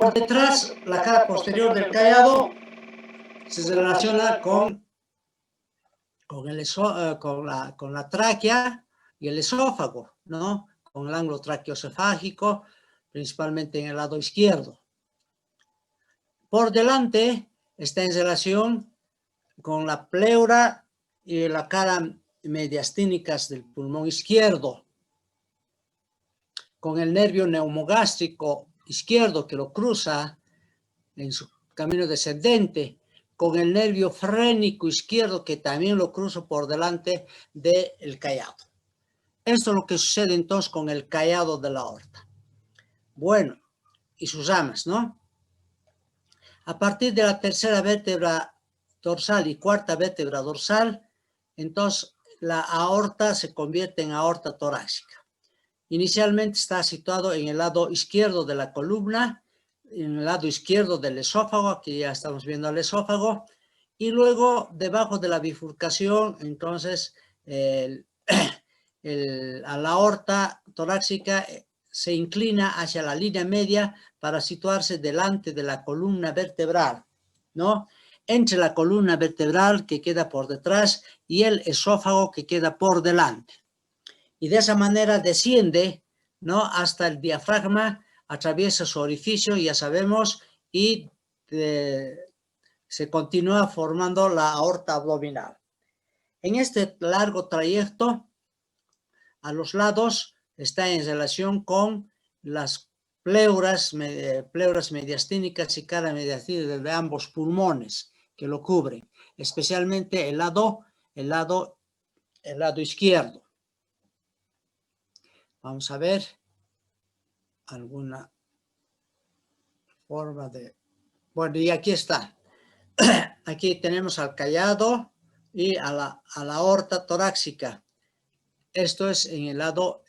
por detrás, la cara posterior del callado se relaciona con la tráquea y el esófago, ¿no? Con el ángulo traqueoesofágico, principalmente en el lado izquierdo. Por delante está en relación con la pleura y la cara mediastínicas del pulmón izquierdo, con el nervio neumogástrico izquierdo que lo cruza en su camino descendente, con el nervio frénico izquierdo que también lo cruza por delante del callado. Esto es lo que sucede entonces con el callado de la aorta. Bueno, y sus ramas, ¿no? A partir de la tercera vértebra dorsal y cuarta vértebra dorsal, entonces la aorta se convierte en aorta torácica. Inicialmente está situado en el lado izquierdo de la columna, en el lado izquierdo del esófago, aquí ya estamos viendo el esófago, y luego debajo de la bifurcación, entonces, a la aorta torácica se inclina hacia la línea media para situarse delante de la columna vertebral, ¿no? Entre la columna vertebral que queda por detrás y el esófago que queda por delante. Y de esa manera desciende, ¿no? Hasta el diafragma, atraviesa su orificio, ya sabemos, y se continúa formando la aorta abdominal. En este largo trayecto, a los lados está en relación con las pleuras mediastínicas y cara mediastínica de ambos pulmones que lo cubren, especialmente el lado izquierdo. Vamos a ver alguna forma de... Bueno, y aquí está. Aquí tenemos al callado y a la aorta torácica. Esto es en el lado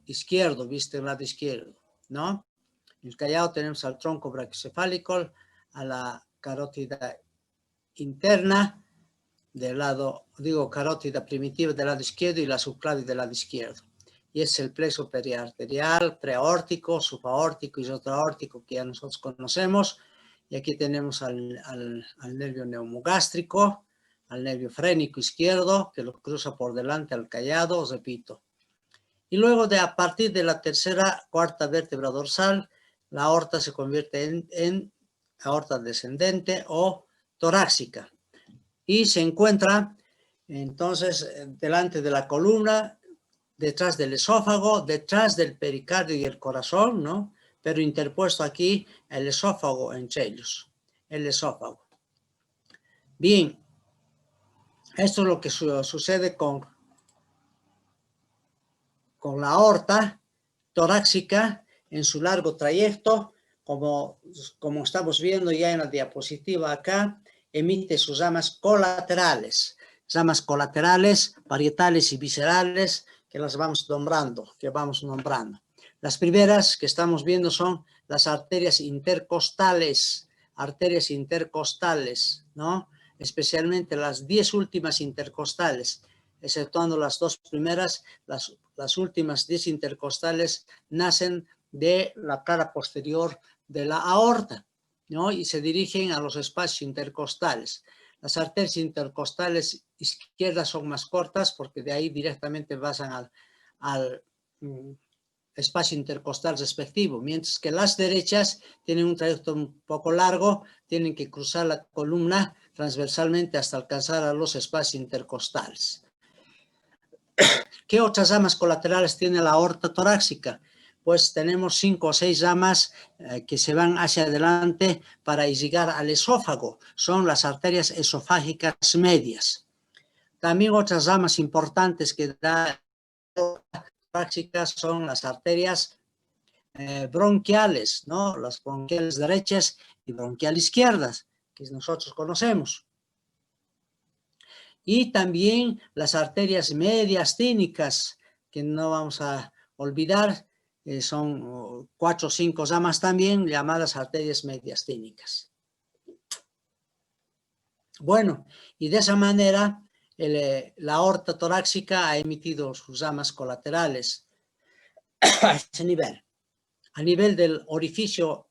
izquierdo, ¿viste? El lado izquierdo, ¿no? En el callado tenemos al tronco brachiocefálico, a la carótida interna del lado, carótida primitiva del lado izquierdo y la subclavia del lado izquierdo. Y es el plexo periarterial, preaórtico, subaórtico y isotraórtico que ya nosotros conocemos. Y aquí tenemos al nervio neumogástrico, al nervio frénico izquierdo, que lo cruza por delante al callado, os repito. Y luego a partir de la cuarta vértebra dorsal, la aorta se convierte en aorta descendente o torácica. Y se encuentra entonces delante de la columna, detrás del esófago, detrás del pericardio y el corazón, ¿no? Pero interpuesto aquí el esófago entre ellos, el esófago. Bien, esto es lo que sucede con la aorta torácica en su largo trayecto, como estamos viendo ya en la diapositiva acá, emite sus ramas colaterales, parietales y viscerales, que las vamos nombrando, Las primeras que estamos viendo son las arterias intercostales, ¿no? Especialmente las 10 últimas intercostales, exceptuando las 2 primeras, las últimas 10 intercostales nacen de la cara posterior de la aorta, ¿no? Y se dirigen a los espacios intercostales. Las arterias intercostales izquierdas son más cortas porque de ahí directamente pasan al espacio intercostal respectivo, mientras que las derechas tienen un trayecto un poco largo, tienen que cruzar la columna transversalmente hasta alcanzar a los espacios intercostales. ¿Qué otras ramas colaterales tiene la aorta torácica? Pues tenemos 5 o 6 ramas que se van hacia adelante para llegar al esófago. Son las arterias esofágicas medias. También otras ramas importantes que da la torácica son las arterias bronquiales, ¿no? Las bronquiales derechas y bronquiales izquierdas, que nosotros conocemos. Y también las arterias mediastínicas, que no vamos a olvidar, son 4 o 5 ramas también, llamadas arterias mediastínicas. Bueno, y de esa manera la aorta torácica ha emitido sus ramas colaterales a ese nivel. A nivel del orificio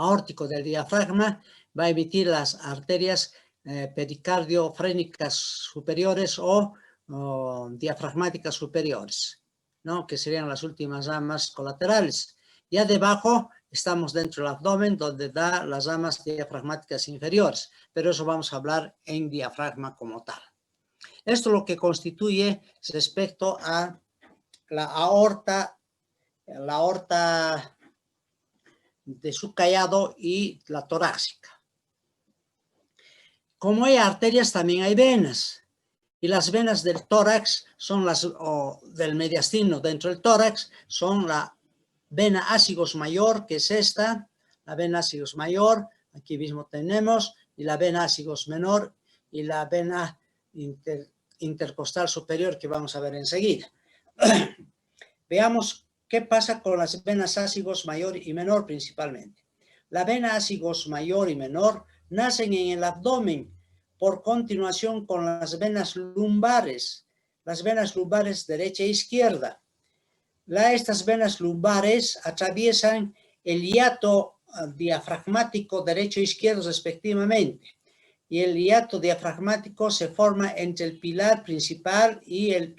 aórtico del diafragma va a emitir las arterias pericardiofrénicas superiores o diafragmáticas superiores, ¿no? Que serían las últimas ramas colaterales. Ya debajo estamos dentro del abdomen, donde da las ramas diafragmáticas inferiores, pero eso vamos a hablar en diafragma como tal. Esto es lo que constituye respecto a la aorta de subcallado y la torácica. Como hay arterias, también hay venas. Y las venas del tórax son o del mediastino dentro del tórax, son la vena ásigos mayor, que es esta, la vena ásigos mayor, aquí mismo tenemos, y la vena ásigos menor, y la vena intercostal superior, que vamos a ver enseguida. Veamos qué pasa con las venas ásigos mayor y menor principalmente. La vena ásigos mayor y menor nacen en el abdomen por continuación con las venas lumbares derecha e izquierda. Estas venas lumbares atraviesan el hiato diafragmático derecho e izquierdo respectivamente. Y el hiato diafragmático se forma entre el pilar principal y el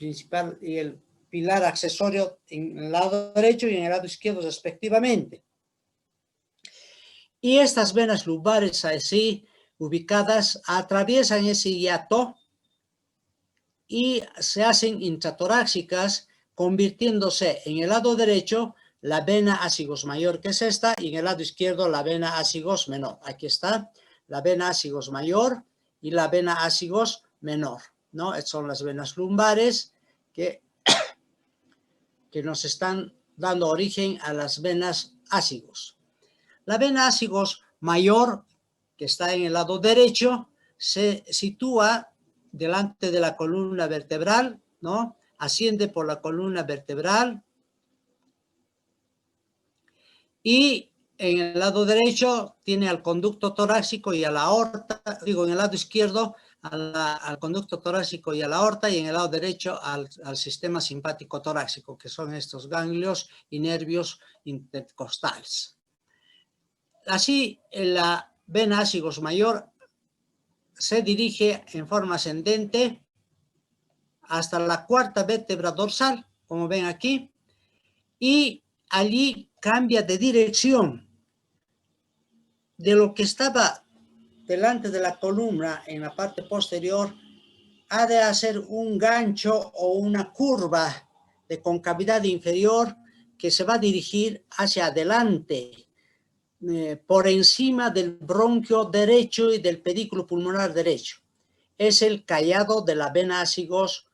pilar accesorio en el lado derecho y en el lado izquierdo respectivamente. Y estas venas lumbares así ubicadas atraviesan ese hiato y se hacen intratorácicas, convirtiéndose en el lado derecho la vena ásigos mayor, que es esta, y en el lado izquierdo la vena ásigos menor. Aquí está la vena ásigos mayor y la vena ásigos menor, ¿no? Estas son las venas lumbares que nos están dando origen a las venas ásigos. La vena ásigos mayor, que está en el lado derecho, se sitúa delante de la columna vertebral, ¿no? Asciende por la columna vertebral y en el lado derecho tiene al conducto torácico y a la aorta, digo, en el lado izquierdo al conducto torácico y a la aorta, y en el lado derecho al sistema simpático torácico, que son estos ganglios y nervios intercostales. Así, la vena ásigos mayor se dirige en forma ascendente hasta la cuarta vértebra dorsal, como ven aquí, y allí cambia de dirección de lo que estaba delante de la columna en la parte posterior. Ha de hacer un gancho o una curva de concavidad inferior que se va a dirigir hacia adelante, por encima del bronquio derecho y del pedículo pulmonar derecho. Es el callado de la vena ásigos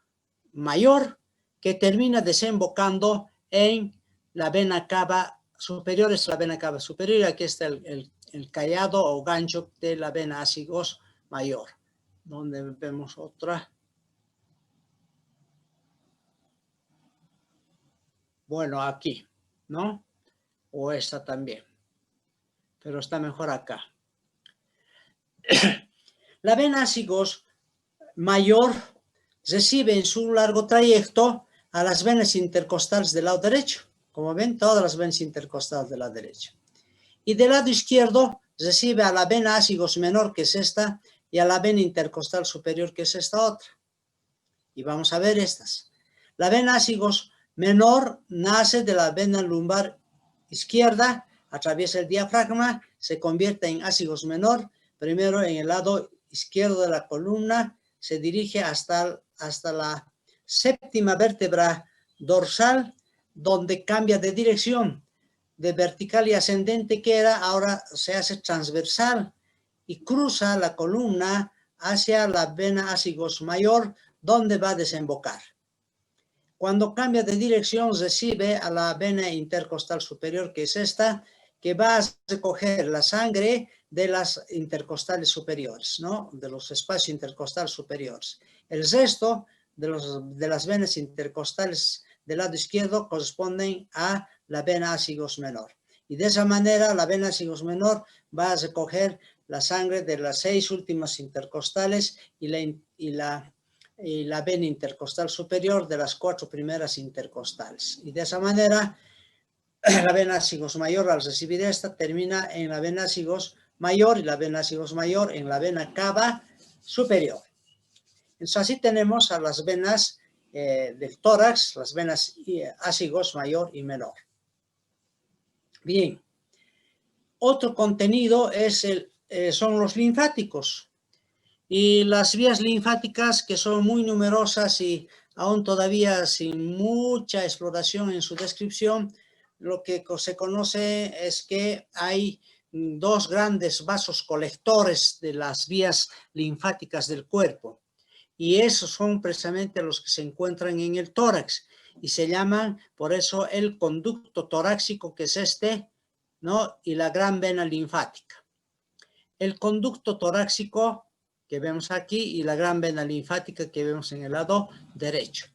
mayor, que termina desembocando en la vena cava superior. Es la vena cava superior, y aquí está el callado o gancho de la vena ásigos mayor, donde vemos otra. Bueno, aquí, ¿no? O esta también, pero está mejor acá. La vena ásigos mayor recibe en su largo trayecto a las venas intercostales del lado derecho. Como ven, todas las venas intercostales del lado derecho. Y del lado izquierdo recibe a la vena ásigos menor, que es esta, y a la vena intercostal superior, que es esta otra. Y vamos a ver estas. La vena ásigos menor nace de la vena lumbar izquierda, atraviesa el diafragma, se convierte en ásigos menor, primero en el lado izquierdo de la columna, se dirige hasta la séptima vértebra dorsal, donde cambia de dirección, de vertical y ascendente que era, ahora se hace transversal y cruza la columna hacia la vena ásigos mayor, donde va a desembocar. Cuando cambia de dirección recibe a la vena intercostal superior, que es esta, que va a recoger la sangre de las intercostales superiores, ¿no? De los espacios intercostales superiores. El resto de las venas intercostales del lado izquierdo corresponden a la vena ásigos menor. Y de esa manera la vena ásigos menor va a recoger la sangre de las 6 últimas intercostales y la vena intercostal superior de las 4 primeras intercostales. Y de esa manera la vena sigos mayor al recibir esta termina en la vena sigos mayor y la vena sigos mayor en la vena cava superior. Entonces así tenemos a las venas del tórax, las venas ásigos mayor y menor. Bien, otro contenido es son los linfáticos y las vías linfáticas que son muy numerosas y aún todavía sin mucha exploración en su descripción. Lo que se conoce es que hay dos grandes vasos colectores de las vías linfáticas del cuerpo. Y esos son precisamente los que se encuentran en el tórax y se llaman, por eso, el conducto torácico, que es este, ¿no? Y la gran vena linfática. El conducto torácico que vemos aquí y la gran vena linfática que vemos en el lado derecho.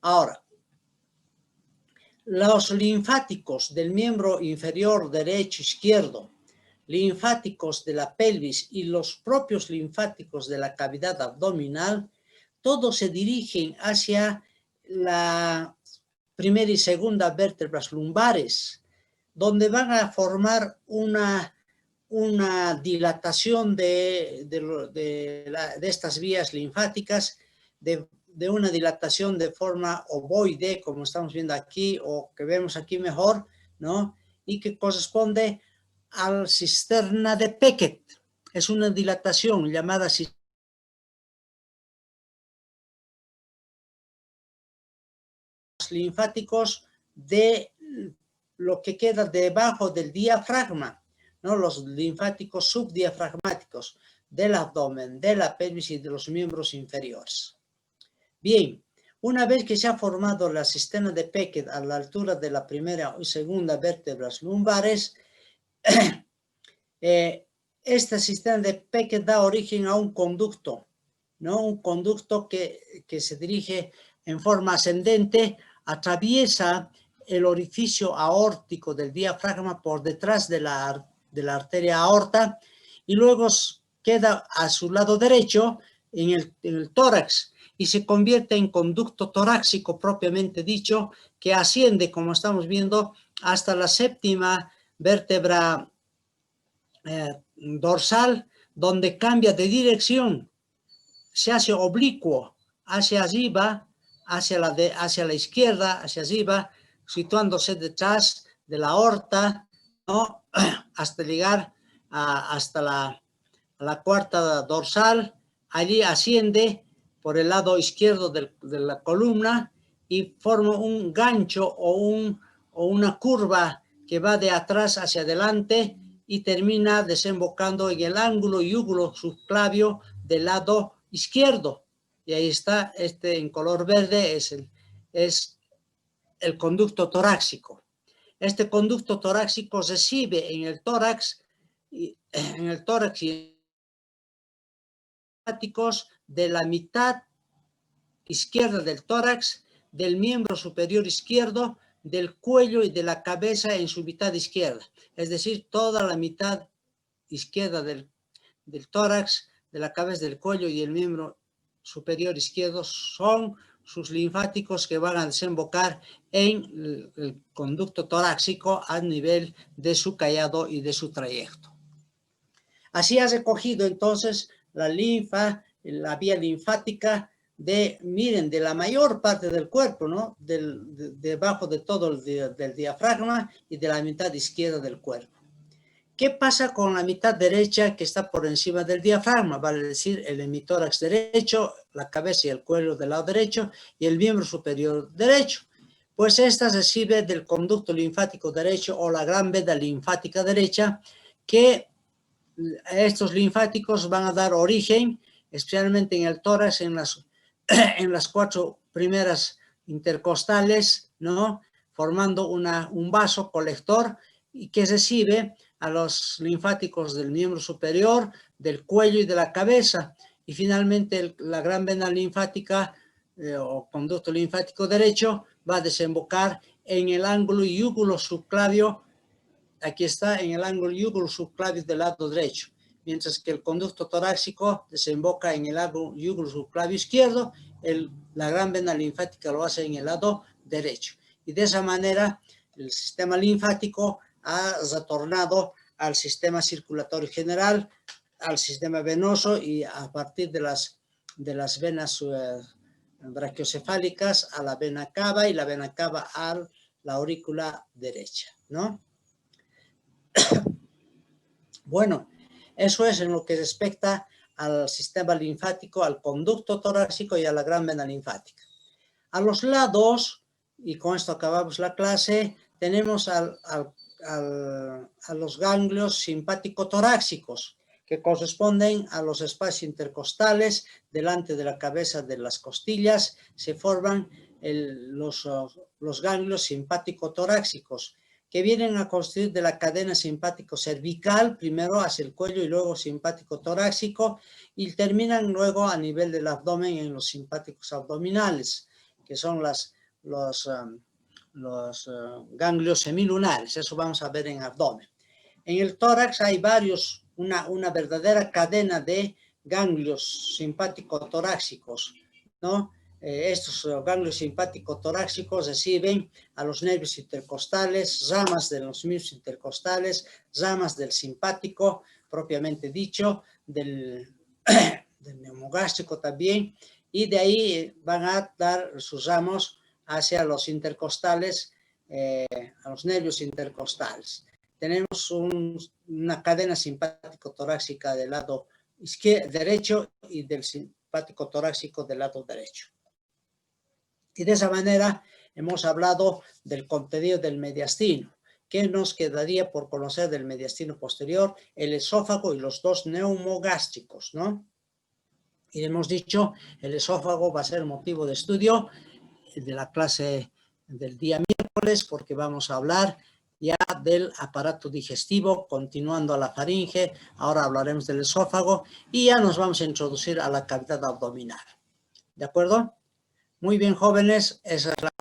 Ahora, los linfáticos del miembro inferior derecho, izquierdo, linfáticos de la pelvis y los propios linfáticos de la cavidad abdominal, todos se dirigen hacia la primera y segunda vértebras lumbares, donde van a formar una dilatación de estas vías linfáticas, de una dilatación de forma ovoide, como estamos viendo aquí, o que vemos aquí mejor, ¿no? Y que corresponde a la cisterna de Beckett. Es una dilatación llamada cisterna linfáticos de lo que queda debajo del diafragma, ¿no? Los linfáticos subdiafragmáticos del abdomen, de la pelvis y de los miembros inferiores. Bien, una vez que se ha formado la cisterna de Beckett a la altura de la primera y segunda vértebras lumbares, esta cisterna de Beckett da origen a un conducto, ¿no? Un conducto que se dirige en forma ascendente, atraviesa el orificio aórtico del diafragma por detrás de la arteria aorta y luego queda a su lado derecho en el tórax y se convierte en conducto torácico propiamente dicho, que asciende, como estamos viendo, hasta la séptima vértebra dorsal, donde cambia de dirección, se hace oblicuo hacia arriba, hacia la izquierda, hacia arriba, situándose detrás de la aorta, ¿no? Hasta llegar hasta la cuarta dorsal. Allí asciende por el lado izquierdo de la columna y forma un gancho o una curva que va de atrás hacia adelante y termina desembocando en el ángulo yúgulo subclavio del lado izquierdo. Y ahí está, en color verde es el conducto torácico. Este conducto torácico recibe en el tórax y de la mitad izquierda del tórax, del miembro superior izquierdo, del cuello y de la cabeza en su mitad izquierda. Es decir, toda la mitad izquierda del tórax, de la cabeza, del cuello y el miembro superior izquierdo son sus linfáticos que van a desembocar en el conducto torácico a nivel de su callado y de su trayecto. Así ha recogido entonces la linfa, la vía linfática miren, de la mayor parte del cuerpo, ¿no? Debajo de todo del diafragma y de la mitad izquierda del cuerpo. ¿Qué pasa con la mitad derecha que está por encima del diafragma? Vale decir, el hemitórax derecho, la cabeza y el cuello del lado derecho y el miembro superior derecho. Pues esta recibe del conducto linfático derecho o la gran vena linfática derecha, que estos linfáticos van a dar origen, especialmente en el tórax, en las 4 primeras intercostales, ¿no? Formando un vaso colector y que recibe a los linfáticos del miembro superior, del cuello y de la cabeza. Y finalmente la gran vena linfática o conducto linfático derecho va a desembocar en el ángulo yúgulo subclavio. Aquí está, en el ángulo yúgulo subclavio del lado derecho, mientras que el conducto torácico desemboca en el ángulo yúgulo subclavio izquierdo, la gran vena linfática lo hace en el lado derecho. Y de esa manera el sistema linfático ha retornado al sistema circulatorio general, al sistema venoso y a partir de las venas brachiocefálicas a la vena cava y la vena cava a la aurícula derecha, ¿no? Bueno, eso es en lo que respecta al sistema linfático, al conducto torácico y a la gran vena linfática. A los lados, y con esto acabamos la clase, tenemos a los ganglios simpático-torácicos, que corresponden a los espacios intercostales delante de la cabeza de las costillas. Se forman los ganglios simpático-torácicos, que vienen a constituir de la cadena simpático-cervical, primero hacia el cuello y luego simpático-torácico, y terminan luego a nivel del abdomen en los simpáticos abdominales, que son los ganglios semilunares. Eso vamos a ver en abdomen. En el tórax hay una verdadera cadena de ganglios simpático-torácicos, ¿no? Estos ganglios simpático-torácicos reciben a los nervios intercostales, ramas de los mismos intercostales, ramas del simpático, propiamente dicho, del neumogástrico también, y de ahí van a dar sus ramos hacia los intercostales, a los nervios intercostales. Tenemos una cadena simpático-torácica del lado derecho y del simpático-torácico del lado derecho. Y de esa manera hemos hablado del contenido del mediastino. ¿Qué nos quedaría por conocer del mediastino posterior? El esófago y los dos neumogástricos, ¿no? Y hemos dicho, el esófago va a ser motivo de estudio de la clase del día miércoles, porque vamos a hablar ya del aparato digestivo, continuando a la faringe. Ahora hablaremos del esófago y ya nos vamos a introducir a la cavidad abdominal. ¿De acuerdo? Muy bien, jóvenes, esa es la